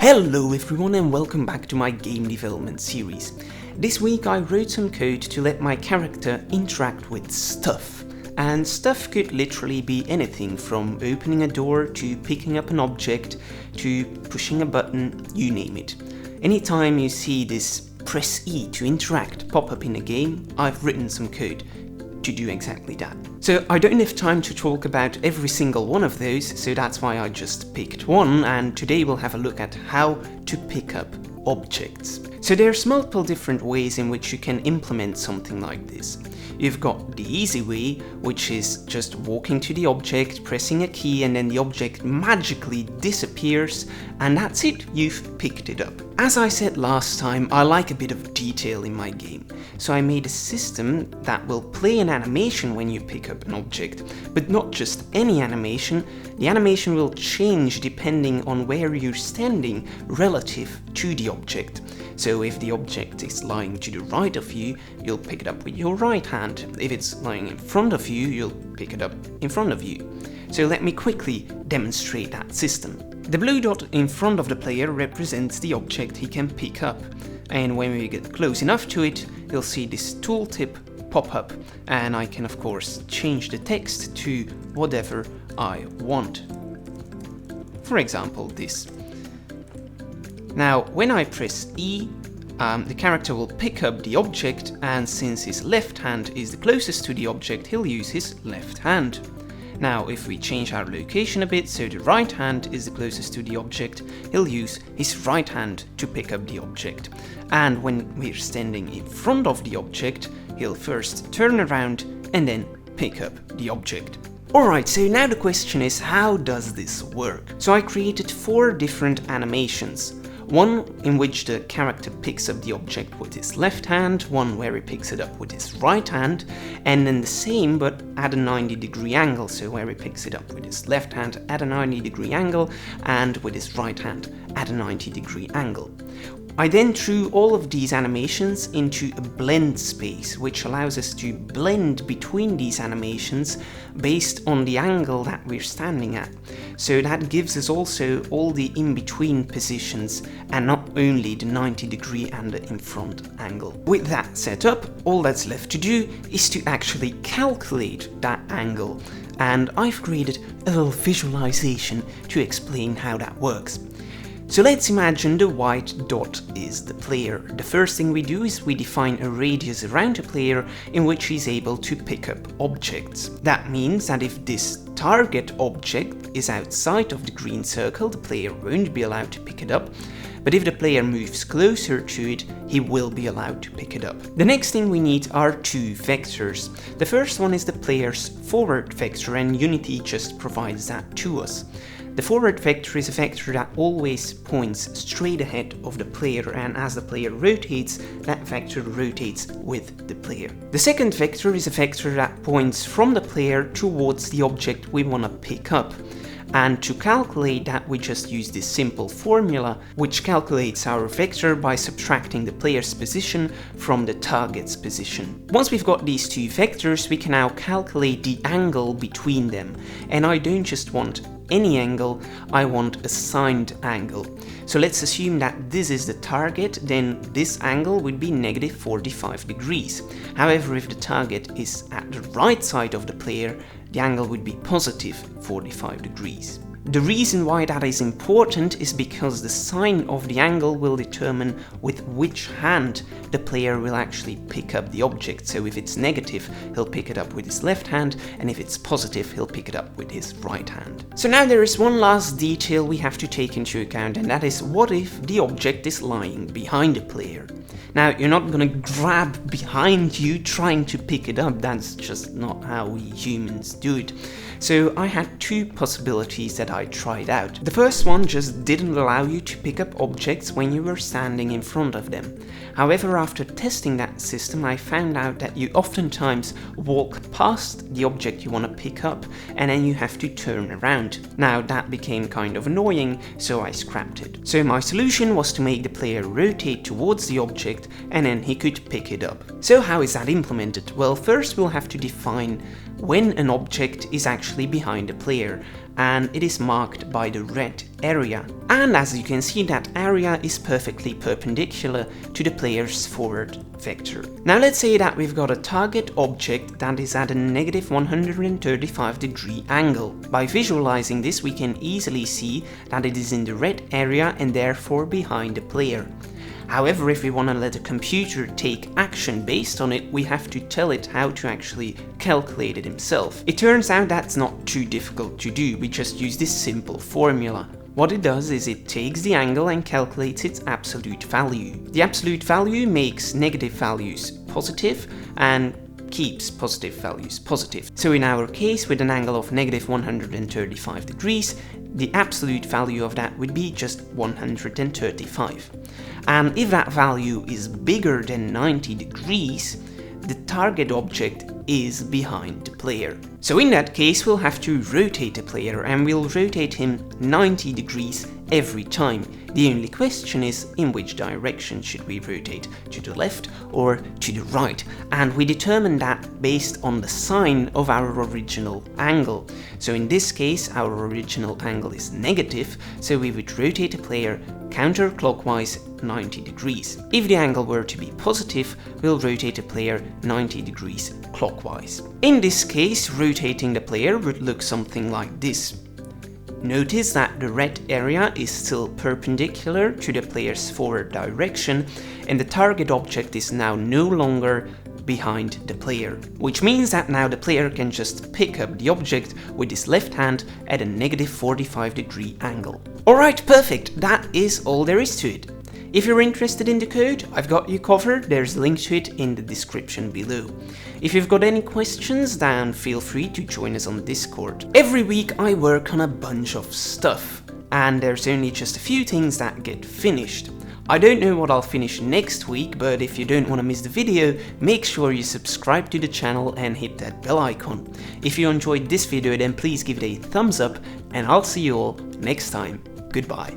Hello everyone and welcome back to my game development series. This week I wrote some code to let my character interact with stuff. And stuff could literally be anything from opening a door to picking up an object to pushing a button, you name it. Anytime you see this press E to interact pop up in a game, I've written some code to do exactly that. So I don't have time to talk about every single one of those, so that's why I just picked one, and today we'll have a look at how to pick up objects. So there's multiple different ways in which you can implement something like this. You've got the easy way, which is just walking to the object, pressing a key, and then the object magically disappears, and that's it, you've picked it up. As I said last time, I like a bit of detail in my game, so I made a system that will play an animation when you pick up an object, but not just any animation. The animation will change depending on where you're standing relative to the object. So if the object is lying to the right of you, you'll pick it up with your right hand. If it's lying in front of you, you'll pick it up in front of you. So let me quickly demonstrate that system. The blue dot in front of the player represents the object he can pick up. And when we get close enough to it, you'll see this tooltip pop up. And I can of course change the text to whatever I want. For example, this. Now, when I press E, the character will pick up the object, and since his left hand is the closest to the object, he'll use his left hand. Now, if we change our location a bit, so the right hand is the closest to the object, he'll use his right hand to pick up the object. And when we're standing in front of the object, he'll first turn around and then pick up the object. Alright, so now the question is, how does this work? So I created 4 different animations. One in which the character picks up the object with his left hand, one where he picks it up with his right hand, and then the same but at a 90-degree angle, so where he picks it up with his left hand at a 90-degree angle and with his right hand at a 90-degree angle. I then threw all of these animations into a blend space, which allows us to blend between these animations based on the angle that we're standing at. So that gives us also all the in-between positions and not only the 90-degree and the in-front angle. With that set up, all that's left to do is to actually calculate that angle. And I've created a little visualization to explain how that works. So let's imagine the white dot is the player. The first thing we do is we define a radius around the player in which he's able to pick up objects. That means that if this target object is outside of the green circle, the player won't be allowed to pick it up. But if the player moves closer to it, he will be allowed to pick it up. The next thing we need are 2 vectors. The first one is the player's forward vector, and Unity just provides that to us. The forward vector is a vector that always points straight ahead of the player, and as the player rotates, that vector rotates with the player. The second vector is a vector that points from the player towards the object we want to pick up. And to calculate that, we just use this simple formula, which calculates our vector by subtracting the player's position from the target's position. Once we've got these 2 vectors, we can now calculate the angle between them. And I don't just want any angle, I want a signed angle. So let's assume that this is the target, then this angle would be negative 45 degrees. However, if the target is at the right side of the player, the angle would be positive 45 degrees. The reason why that is important is because the sign of the angle will determine with which hand the player will actually pick up the object. So if it's negative, he'll pick it up with his left hand, and if it's positive, he'll pick it up with his right hand. So now there is one last detail we have to take into account, and that is, what if the object is lying behind the player? Now, you're not gonna grab behind you trying to pick it up, that's just not how we humans do it. So I had 2 possibilities that I tried out. The first one just didn't allow you to pick up objects when you were standing in front of them. However, after testing that system, I found out that you oftentimes walk past the object you want to pick up and then you have to turn around. Now that became kind of annoying, so I scrapped it. So my solution was to make the player rotate towards the object and then he could pick it up. So how is that implemented? Well, first we'll have to define when an object is actually behind the player, and it is marked by the red area. And as you can see, that area is perfectly perpendicular to the player's forward vector. Now let's say that we've got a target object that is at a negative 135-degree angle. By visualizing this, we can easily see that it is in the red area and therefore behind the player. However, if we want to let a computer take action based on it, we have to tell it how to actually calculate it himself. It turns out that's not too difficult to do, we just use this simple formula. What it does is it takes the angle and calculates its absolute value. The absolute value makes negative values positive and keeps positive values positive. So in our case, with an angle of negative 135 degrees, the absolute value of that would be just 135. And if that value is bigger than 90 degrees, the target object is behind the player. So in that case, we'll have to rotate the player, and we'll rotate him 90 degrees every time. The only question is, in which direction should we rotate? To the left or to the right? And we determine that based on the sine of our original angle. So in this case, our original angle is negative, so we would rotate the player counterclockwise 90 degrees. If the angle were to be positive, we'll rotate the player 90 degrees clockwise. In this case, rotating the player would look something like this. Notice that the red area is still perpendicular to the player's forward direction, and the target object is now no longer behind the player, which means that now the player can just pick up the object with his left hand at a negative 45-degree angle. Alright, perfect, that is all there is to it. If you're interested in the code, I've got you covered, there's a link to it in the description below. If you've got any questions, then feel free to join us on Discord. Every week I work on a bunch of stuff, and there's only just a few things that get finished. I don't know what I'll finish next week, but if you don't want to miss the video, make sure you subscribe to the channel and hit that bell icon. If you enjoyed this video, then please give it a thumbs up, and I'll see you all next time. Goodbye.